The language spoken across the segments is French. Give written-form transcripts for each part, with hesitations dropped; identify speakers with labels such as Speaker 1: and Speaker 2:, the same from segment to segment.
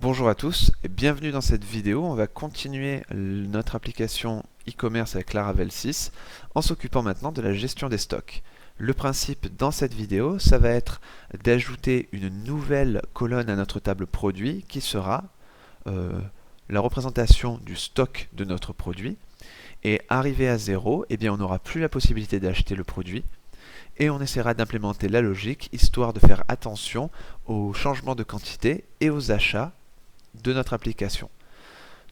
Speaker 1: Bonjour à tous et bienvenue dans cette vidéo. On va continuer notre application e-commerce avec Laravel 6 en s'occupant maintenant de la gestion des stocks. Le principe dans cette vidéo, ça va être d'ajouter une nouvelle colonne à notre table produit qui sera la représentation du stock de notre produit. Et arrivé à 0, eh bien, on n'aura plus la possibilité d'acheter le produit. Et on essaiera d'implémenter la logique histoire de faire attention aux changements de quantité et aux achats de notre application.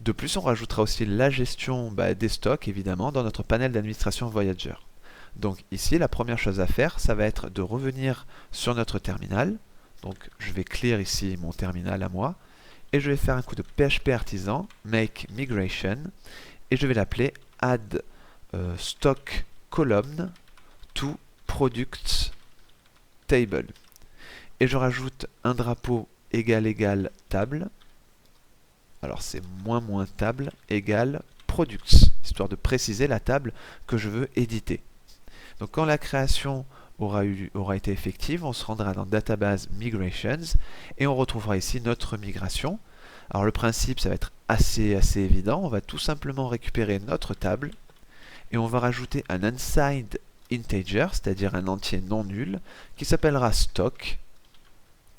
Speaker 1: De plus, on rajoutera aussi la gestion des stocks, évidemment, dans notre panel d'administration Voyager. Donc ici, la première chose à faire, ça va être de revenir sur notre terminal. Donc je vais clear ici mon terminal à moi, et je vais faire un coup de PHP artisan, make migration, et je vais l'appeler add stock column to product table. Et je rajoute un drapeau égal table. Alors c'est moins table égale products, histoire de préciser la table que je veux éditer. Donc quand la création aura été effective, on se rendra dans Database Migrations et on retrouvera ici notre migration. Alors le principe, ça va être assez évident. On va tout simplement récupérer notre table et on va rajouter un unsigned integer, c'est-à-dire un entier non nul, qui s'appellera stock.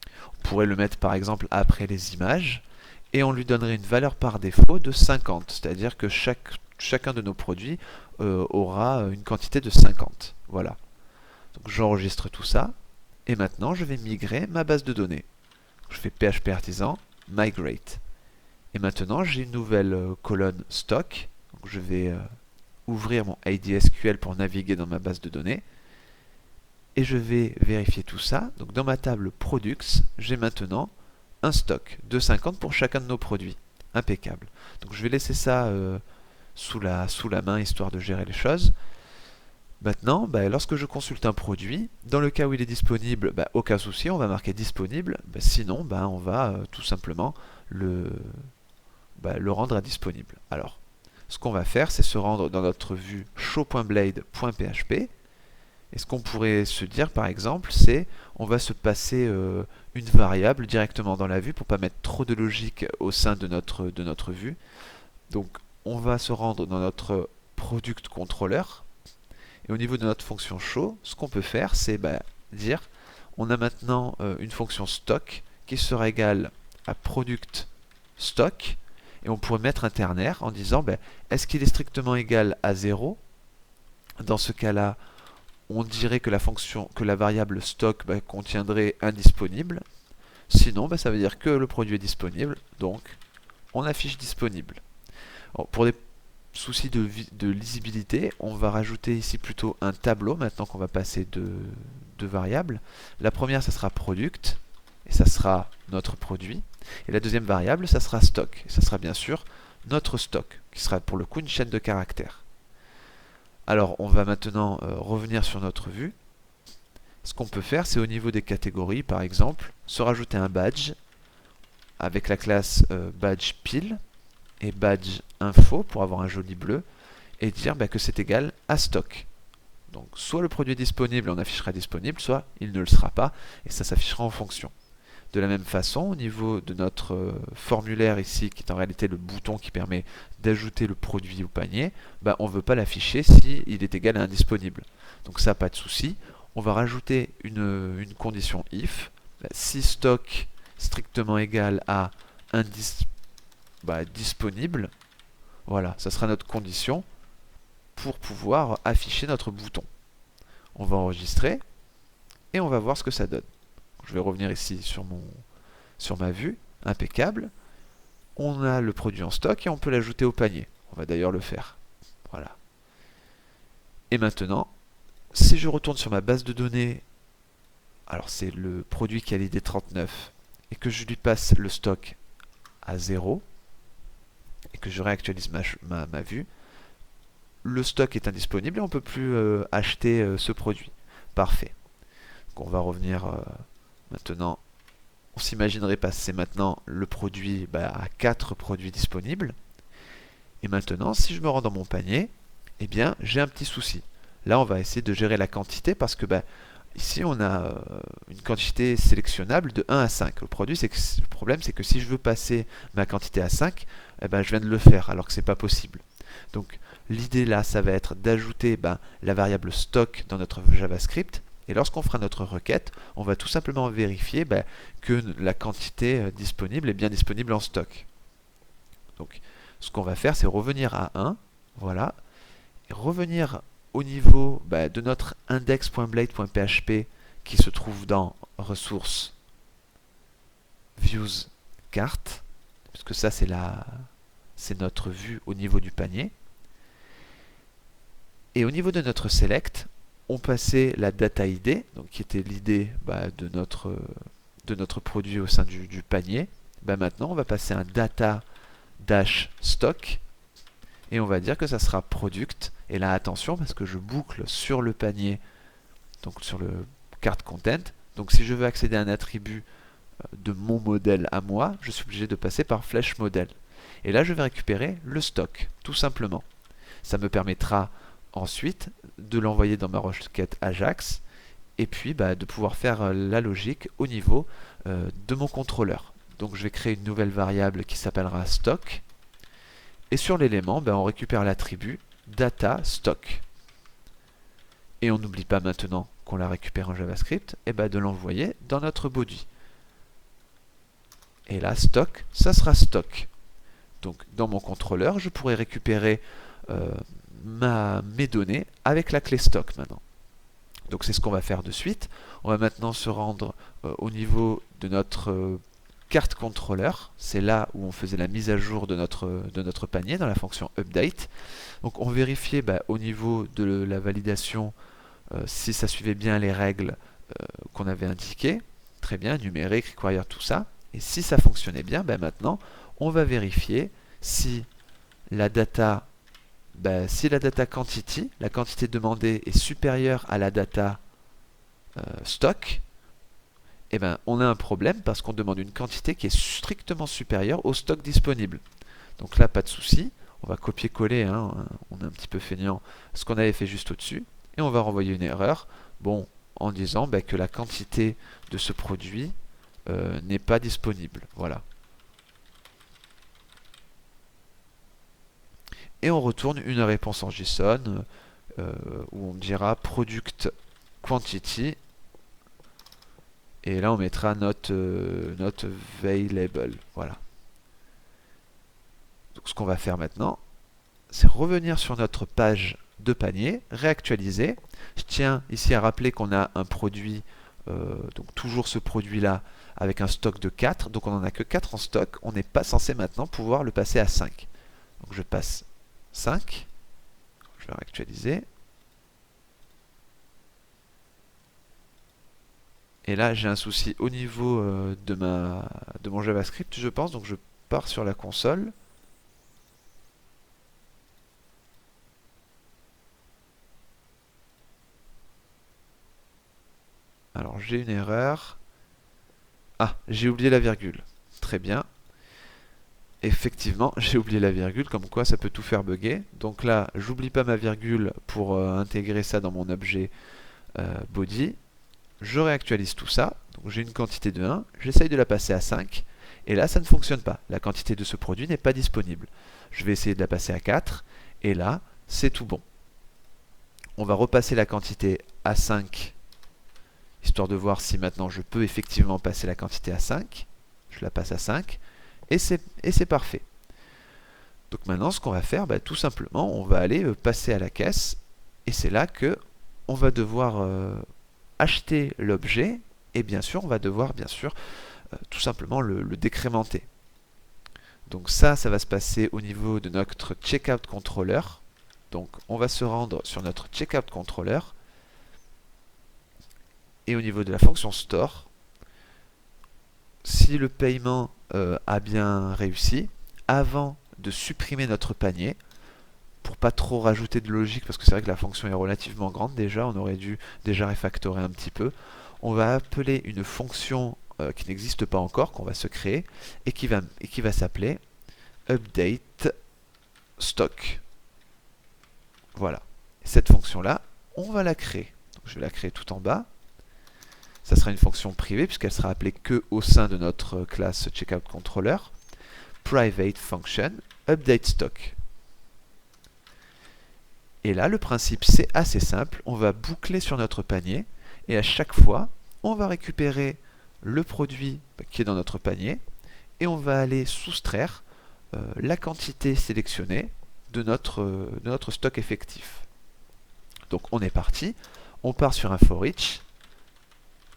Speaker 1: On pourrait le mettre par exemple après les images. Et on lui donnerait une valeur par défaut de 50, c'est-à-dire que chacun de nos produits aura une quantité de 50. Voilà. Donc j'enregistre tout ça, et maintenant je vais migrer ma base de données. Je fais PHP artisan, migrate. Et maintenant j'ai une nouvelle colonne stock. Donc je vais ouvrir mon ID SQL pour naviguer dans ma base de données. Et je vais vérifier tout ça. Donc dans ma table products, j'ai maintenant un stock de 50 pour chacun de nos produits. Impeccable. Donc je vais laisser ça sous la main histoire de gérer les choses. Maintenant, lorsque je consulte un produit, dans le cas où il est disponible, aucun souci, on va marquer disponible. Sinon, on va tout simplement le rendre indisponible. Alors, ce qu'on va faire, c'est se rendre dans notre vue show.blade.php. Et ce qu'on pourrait se dire par exemple, c'est on va se passer une variable directement dans la vue pour pas mettre trop de logique au sein de notre vue. Donc on va se rendre dans notre product controller. Et au niveau de notre fonction show, ce qu'on peut faire, c'est dire on a maintenant une fonction stock qui sera égale à product stock. Et on pourrait mettre un ternaire en disant est-ce qu'il est strictement égal à 0? Dans ce cas-là, on dirait que la variable stock contiendrait indisponible. Sinon, ça veut dire que le produit est disponible, donc on affiche disponible. Alors, pour des soucis de lisibilité, on va rajouter ici plutôt un tableau maintenant qu'on va passer deux variables. La première, ça sera product, et ça sera notre produit. Et la deuxième variable, ça sera stock, et ça sera bien sûr notre stock, qui sera pour le coup une chaîne de caractères. Alors, on va maintenant revenir sur notre vue. Ce qu'on peut faire, c'est au niveau des catégories, par exemple, se rajouter un badge avec la classe badge pile et badge info pour avoir un joli bleu et dire que c'est égal à stock. Donc, soit le produit est disponible, on affichera disponible, soit il ne le sera pas et ça s'affichera en fonction. De la même façon, au niveau de notre formulaire ici, qui est en réalité le bouton qui permet d'ajouter le produit au panier, on ne veut pas l'afficher s'il est égal à indisponible. Donc ça, pas de souci. On va rajouter une condition if. Si stock strictement égal à disponible, voilà, ça sera notre condition pour pouvoir afficher notre bouton. On va enregistrer et on va voir ce que ça donne. Je vais revenir ici sur ma vue, impeccable. On a le produit en stock et on peut l'ajouter au panier. On va d'ailleurs le faire. Voilà. Et maintenant, si je retourne sur ma base de données, alors c'est le produit qui a l'ID 39, et que je lui passe le stock à 0, et que je réactualise ma vue, le stock est indisponible et on ne peut plus acheter ce produit. Parfait. Donc on va revenir maintenant. On s'imaginerait passer maintenant le produit à 4 produits disponibles. Et maintenant, si je me rends dans mon panier, eh bien, j'ai un petit souci. Là, on va essayer de gérer la quantité parce que Ici, on a une quantité sélectionnable de 1 à 5. Le problème, c'est que si je veux passer ma quantité à 5, eh ben, je viens de le faire, alors que c'est pas possible. Donc, l'idée là, ça va être d'ajouter la variable stock dans notre JavaScript. Et lorsqu'on fera notre requête, on va tout simplement vérifier que la quantité disponible est bien disponible en stock. Donc, ce qu'on va faire, c'est revenir à 1, voilà, et revenir au niveau de notre index.blade.php qui se trouve dans ressources views carte, puisque ça c'est notre vue au niveau du panier. Et au niveau de notre select, on passait la data ID, donc qui était l'idée de notre produit au sein du panier. Maintenant, on va passer un data dash stock et on va dire que ça sera product. Et là, attention, parce que je boucle sur le panier, donc sur le cart content. Donc si je veux accéder à un attribut de mon modèle à moi, je suis obligé de passer par flèche modèle. Et là, je vais récupérer le stock, tout simplement. Ça me permettra ensuite de l'envoyer dans ma requête Ajax et puis de pouvoir faire la logique au niveau de mon contrôleur. Donc je vais créer une nouvelle variable qui s'appellera stock. Et sur l'élément, on récupère l'attribut data stock. Et on n'oublie pas maintenant qu'on l'a récupéré en JavaScript, et de l'envoyer dans notre body. Et là, stock, ça sera stock. Donc dans mon contrôleur, je pourrais récupérer mes données avec la clé stock maintenant. Donc c'est ce qu'on va faire de suite. On va maintenant se rendre au niveau de notre carte contrôleur. C'est là où on faisait la mise à jour de notre panier dans la fonction update. Donc on vérifiait au niveau de la validation si ça suivait bien les règles qu'on avait indiquées. Très bien, numérique, require, tout ça. Et si ça fonctionnait bien, maintenant on va vérifier si la data quantity, la quantité demandée est supérieure à la data stock, on a un problème parce qu'on demande une quantité qui est strictement supérieure au stock disponible. Donc là, pas de souci, on va copier-coller, hein, on est un petit peu feignant, ce qu'on avait fait juste au-dessus, et on va renvoyer une erreur, en disant que la quantité de ce produit n'est pas disponible. Voilà. Et on retourne une réponse en JSON où on dira product quantity et là on mettra not available. Voilà. Donc ce qu'on va faire maintenant, c'est revenir sur notre page de panier, réactualiser. Je tiens ici à rappeler qu'on a un produit, donc toujours ce produit là avec un stock de 4, donc on n'en a que 4 en stock, on n'est pas censé maintenant pouvoir le passer à 5. Donc je passe 5, je vais réactualiser. Et là, j'ai un souci au niveau de mon JavaScript, je pense. Donc je pars sur la console. Alors j'ai une erreur. Ah, j'ai oublié la virgule. Très bien. Effectivement, j'ai oublié la virgule, comme quoi ça peut tout faire bugger. Donc là, j'oublie pas ma virgule pour intégrer ça dans mon objet body. Je réactualise tout ça. Donc j'ai une quantité de 1, j'essaye de la passer à 5, et là ça ne fonctionne pas. La quantité de ce produit n'est pas disponible. Je vais essayer de la passer à 4, et là c'est tout bon. On va repasser la quantité à 5, histoire de voir si maintenant je peux effectivement passer la quantité à 5. Je la passe à 5, et c'est parfait. Donc maintenant ce qu'on va faire, tout simplement, on va aller passer à la caisse, et c'est là que on va devoir acheter l'objet, et bien sûr on va devoir tout simplement le décrémenter. Donc ça va se passer au niveau de notre checkout controller. Donc on va se rendre sur notre checkout controller, et au niveau de la fonction store, si le paiement a bien réussi, avant de supprimer notre panier, pour pas trop rajouter de logique, parce que c'est vrai que la fonction est relativement grande déjà, on aurait dû déjà refactorer un petit peu, on va appeler une fonction qui n'existe pas encore, qu'on va se créer, et qui va s'appeler update stock. Voilà. Cette fonction-là, on va la créer. Donc, je vais la créer tout en bas. ça sera une fonction privée puisqu'elle sera appelée que au sein de notre classe checkout_controller. Private function update stock. Et là, le principe, c'est assez simple. On va boucler sur notre panier et à chaque fois, on va récupérer le produit qui est dans notre panier et on va aller soustraire la quantité sélectionnée de notre stock effectif. Donc, on est parti. On part sur un for each,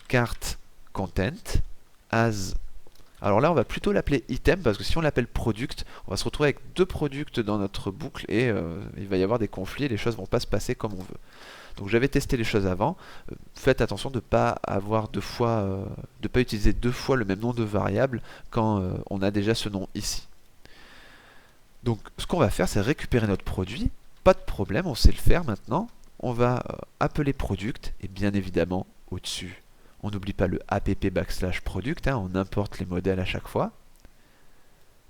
Speaker 1: cart content, as. Alors là, on va plutôt l'appeler item parce que si on l'appelle product, on va se retrouver avec deux products dans notre boucle et il va y avoir des conflits et les choses vont pas se passer comme on veut. Donc j'avais testé les choses avant. Faites attention de ne pas avoir de pas utiliser deux fois le même nom de variable quand on a déjà ce nom ici. Donc ce qu'on va faire, c'est récupérer notre produit. Pas de problème, on sait le faire maintenant. On va appeler product et bien évidemment au-dessus, on n'oublie pas le app/product, on importe les modèles à chaque fois.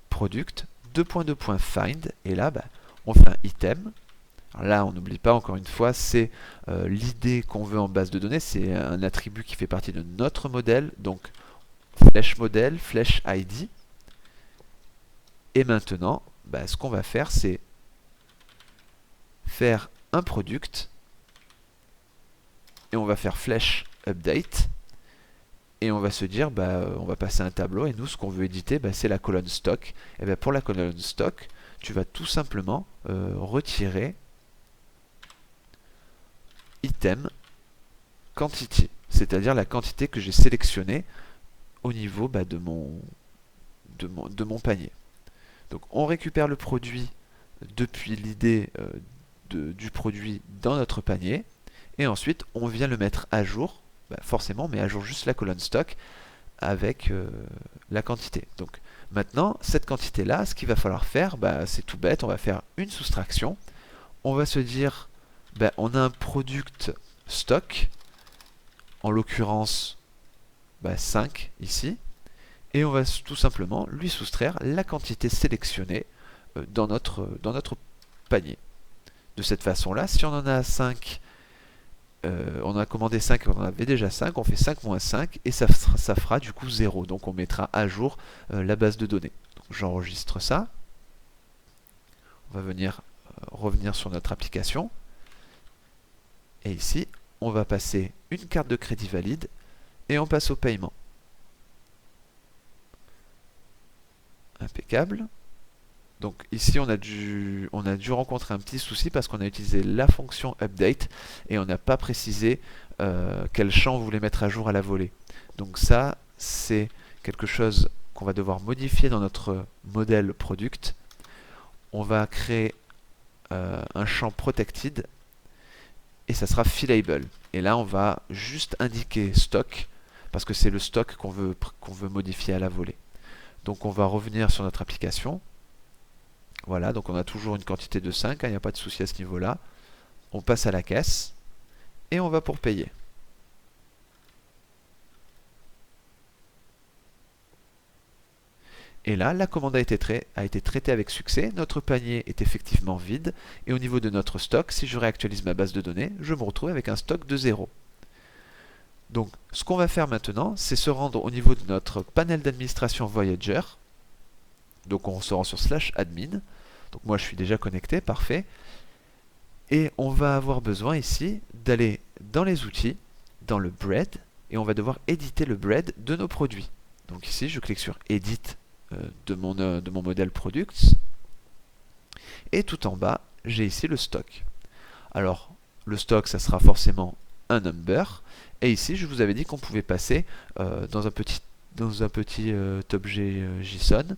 Speaker 1: Product, find, et là, on fait un item. Alors là, on n'oublie pas, encore une fois, c'est l'idée qu'on veut en base de données, c'est un attribut qui fait partie de notre modèle, donc flèche modèle, flèche ID. Et maintenant, ce qu'on va faire, c'est faire un product, et on va faire flèche update, et on va se dire, on va passer un tableau, et nous, ce qu'on veut éditer, c'est la colonne stock. Et bien pour la colonne stock, tu vas tout simplement retirer item quantity, c'est-à-dire la quantité que j'ai sélectionnée au niveau de mon panier. Donc on récupère le produit depuis l'idée du produit dans notre panier, et ensuite on vient le mettre à jour. Forcément, on met à jour juste la colonne stock avec la quantité. Donc maintenant, cette quantité-là, ce qu'il va falloir faire, c'est tout bête, on va faire une soustraction. On va se dire, on a un product stock, en l'occurrence 5 ici, et on va tout simplement lui soustraire la quantité sélectionnée dans notre panier. De cette façon-là, si on en a 5, on a commandé 5 et on en avait déjà 5, on fait 5 moins 5 et ça fera du coup 0. Donc on mettra à jour la base de données. J'enregistre ça. On va venir revenir sur notre application. Et ici, on va passer une carte de crédit valide et on passe au paiement. Impeccable. Donc ici on a dû rencontrer un petit souci parce qu'on a utilisé la fonction update et on n'a pas précisé quel champ on voulait mettre à jour à la volée. Donc ça c'est quelque chose qu'on va devoir modifier dans notre modèle product. On va créer un champ protected et ça sera fillable. Et là on va juste indiquer stock parce que c'est le stock qu'on veut modifier à la volée. Donc on va revenir sur notre application. Voilà, donc on a toujours une quantité de 5, il n'y a pas de souci à ce niveau-là. On passe à la caisse et on va pour payer. Et là, la commande a été traitée avec succès, notre panier est effectivement vide, et au niveau de notre stock, si je réactualise ma base de données, je me retrouve avec un stock de 0. Donc, ce qu'on va faire maintenant, c'est se rendre au niveau de notre panel d'administration Voyager. Donc on se rend sur /admin. Donc moi je suis déjà connecté, parfait. Et on va avoir besoin ici d'aller dans les outils, dans le bread, et on va devoir éditer le bread de nos produits. Donc ici je clique sur Edit de mon modèle Products. Et tout en bas, j'ai ici le stock. Alors le stock, ça sera forcément un number. Et ici je vous avais dit qu'on pouvait passer dans un petit objet JSON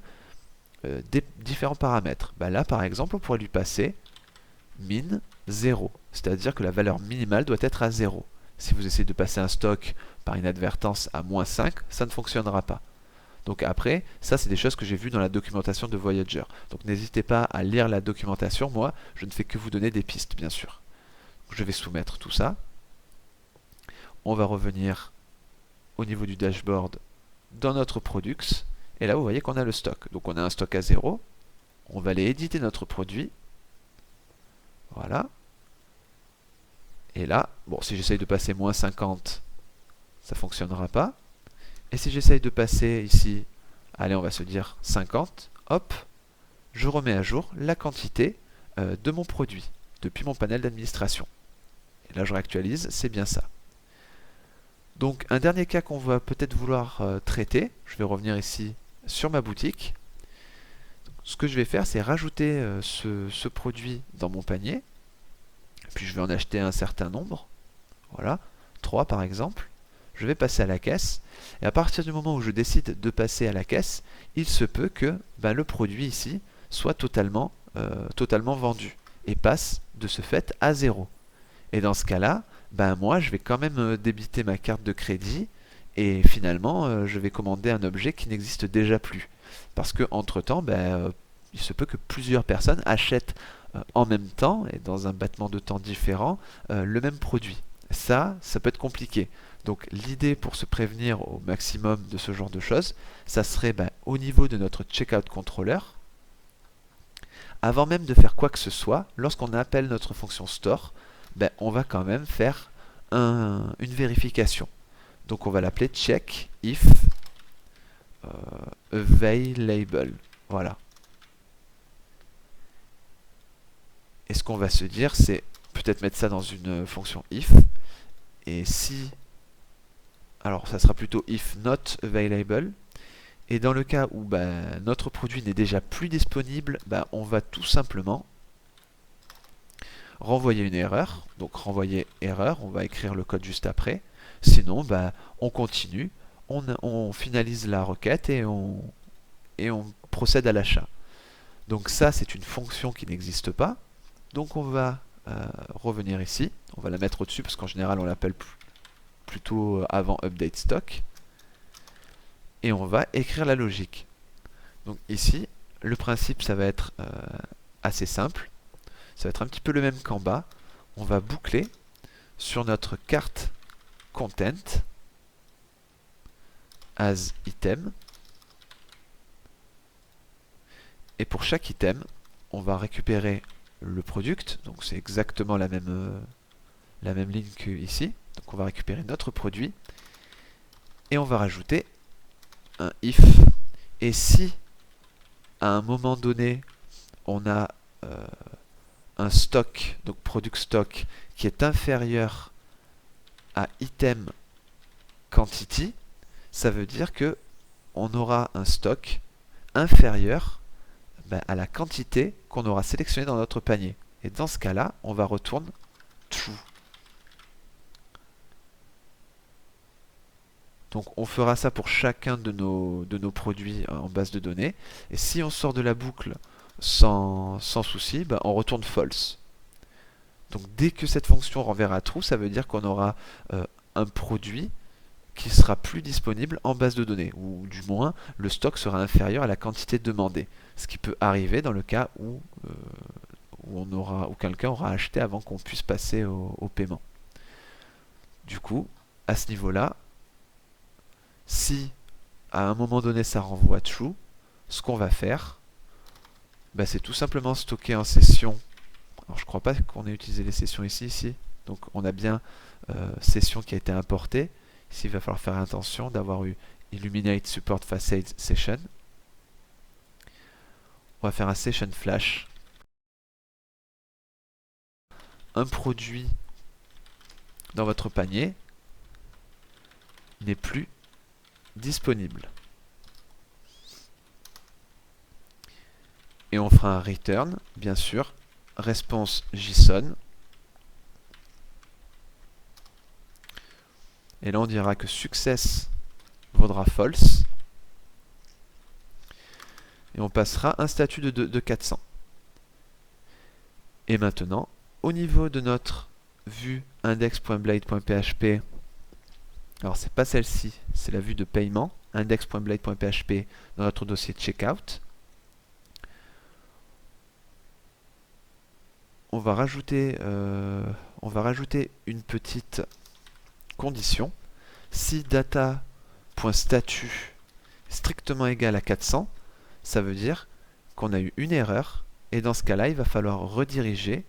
Speaker 1: des différents paramètres. Là par exemple on pourrait lui passer min 0, c'est-à-dire que la valeur minimale doit être à 0. Si vous essayez de passer un stock par inadvertance à moins 5, ça ne fonctionnera pas. Donc après, ça c'est des choses que j'ai vues dans la documentation de Voyager. Donc n'hésitez pas à lire la documentation, moi je ne fais que vous donner des pistes bien sûr. Je vais soumettre tout ça. On va revenir au niveau du dashboard dans notre products. Et là, vous voyez qu'on a le stock. Donc on a un stock à 0. On va aller éditer notre produit. Voilà. Et là, bon, si j'essaye de passer moins 50, ça fonctionnera pas. Et si j'essaye de passer ici, allez, on va se dire 50, hop, je remets à jour la quantité de mon produit depuis mon panel d'administration. Et là, je réactualise, c'est bien ça. Donc, un dernier cas qu'on va peut-être vouloir traiter, je vais revenir ici sur ma boutique. Ce que je vais faire, c'est rajouter ce produit dans mon panier. Puis je vais en acheter un certain nombre. Voilà, 3 par exemple. Je vais passer à la caisse. Et à partir du moment où je décide de passer à la caisse, il se peut que le produit ici soit totalement vendu et passe de ce fait à 0. Et dans ce cas-là, moi je vais quand même débiter ma carte de crédit et finalement je vais commander un objet qui n'existe déjà plus. Parce que entre-temps, il se peut que plusieurs personnes achètent en même temps et dans un battement de temps différent le même produit. Ça peut être compliqué. Donc l'idée pour se prévenir au maximum de ce genre de choses, ça serait au niveau de notre checkout controller, avant même de faire quoi que ce soit, lorsqu'on appelle notre fonction store, on va quand même faire une vérification. Donc on va l'appeler check if available. Voilà. Et ce qu'on va se dire, c'est peut-être mettre ça dans une fonction if. Et si... Alors ça sera plutôt if not available. Et dans le cas où notre produit n'est déjà plus disponible, on va tout simplement renvoyer une erreur. Donc renvoyer erreur, on va écrire le code juste après. Sinon, on continue, on finalise la requête et on procède à l'achat. Donc ça, c'est une fonction qui n'existe pas. Donc on va revenir ici. On va la mettre au-dessus parce qu'en général, on l'appelle plutôt avant update stock. Et on va écrire la logique. Donc ici, le principe, ça va être assez simple. Ça va être un petit peu le même qu'en bas. On va boucler sur notre carte content as item. Et pour chaque item, on va récupérer le product. Donc c'est exactement la même ligne qu'ici. Donc on va récupérer notre produit. Et on va rajouter un if. Et si à un moment donné on a un stock, donc product stock, qui est inférieur à item quantity, ça veut dire que on aura un stock inférieur à la quantité qu'on aura sélectionnée dans notre panier. Et dans ce cas-là, on va retourner true. Donc on fera ça pour chacun de nos produits en base de données. Et si on sort de la boucle sans souci, on retourne false. Donc dès que cette fonction renverra true, ça veut dire qu'on aura un produit qui sera plus disponible en base de données, ou du moins le stock sera inférieur à la quantité demandée. Ce qui peut arriver dans le cas où quelqu'un aura acheté avant qu'on puisse passer au paiement. Du coup, à ce niveau-là, si à un moment donné ça renvoie true, ce qu'on va faire, c'est tout simplement stocker en session. Alors je crois pas qu'on ait utilisé les sessions ici. Donc on a bien session qui a été importée. Ici il va falloir faire attention d'avoir eu Illuminate Support Facade Session. On va faire un session flash. Un produit dans votre panier n'est plus disponible. Et on fera un return, bien sûr, response JSON. Et là on dira que success vaudra false. Et on passera un statut de 400. Et maintenant, au niveau de notre vue index.blade.php, alors c'est pas celle-ci, c'est la vue de paiement, index.blade.php dans notre dossier checkout. On va rajouter une petite condition. Si data.statut strictement égal à 400, ça veut dire qu'on a eu une erreur, et dans ce cas-là, il va falloir rediriger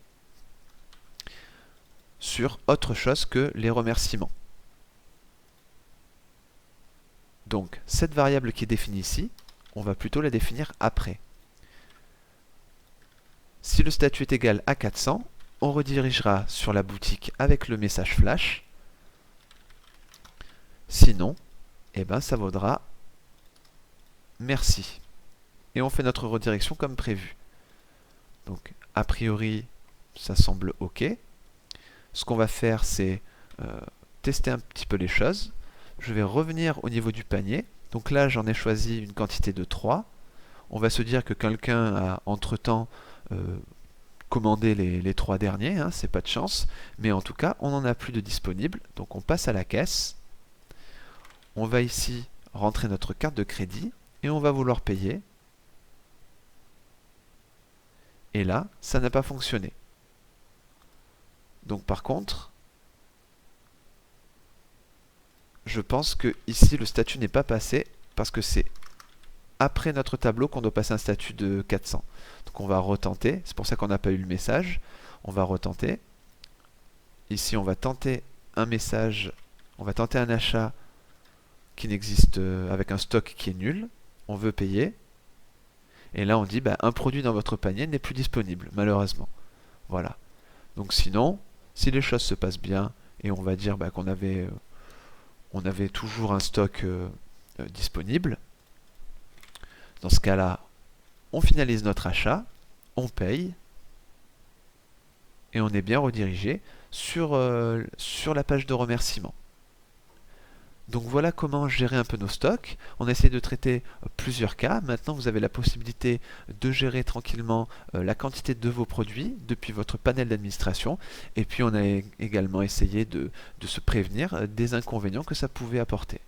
Speaker 1: sur autre chose que les remerciements. Donc cette variable qui est définie ici, on va plutôt la définir après. Si le statut est égal à 400, on redirigera sur la boutique avec le message flash. Sinon, eh ben, ça vaudra merci. Et on fait notre redirection comme prévu. Donc, a priori, ça semble OK. Ce qu'on va faire, c'est tester un petit peu les choses. Je vais revenir au niveau du panier. Donc là, j'en ai choisi une quantité de 3. On va se dire que quelqu'un a entre-temps commandé les 3 derniers, hein, c'est pas de chance. Mais en tout cas, on n'en a plus de disponible. Donc on passe à la caisse. On va ici rentrer notre carte de crédit et on va vouloir payer. Et là, ça n'a pas fonctionné. Donc par contre, je pense que ici le statut n'est pas passé parce que c'est après notre tableau qu'on doit passer un statut de 400. Donc on va retenter, c'est pour ça qu'on n'a pas eu le message. On va retenter. Ici on va tenter un message, on va tenter un achat qui n'existe avec un stock qui est nul. On veut payer. Et là on dit un produit dans votre panier n'est plus disponible, malheureusement. Voilà. Donc sinon, si les choses se passent bien, et on va dire qu'on avait toujours un stock disponible, dans ce cas-là, on finalise notre achat, on paye, et on est bien redirigé sur la page de remerciement. Donc voilà comment gérer un peu nos stocks. On a essayé de traiter plusieurs cas. Maintenant, vous avez la possibilité de gérer tranquillement la quantité de vos produits depuis votre panel d'administration. Et puis, on a également essayé de se prévenir des inconvénients que ça pouvait apporter.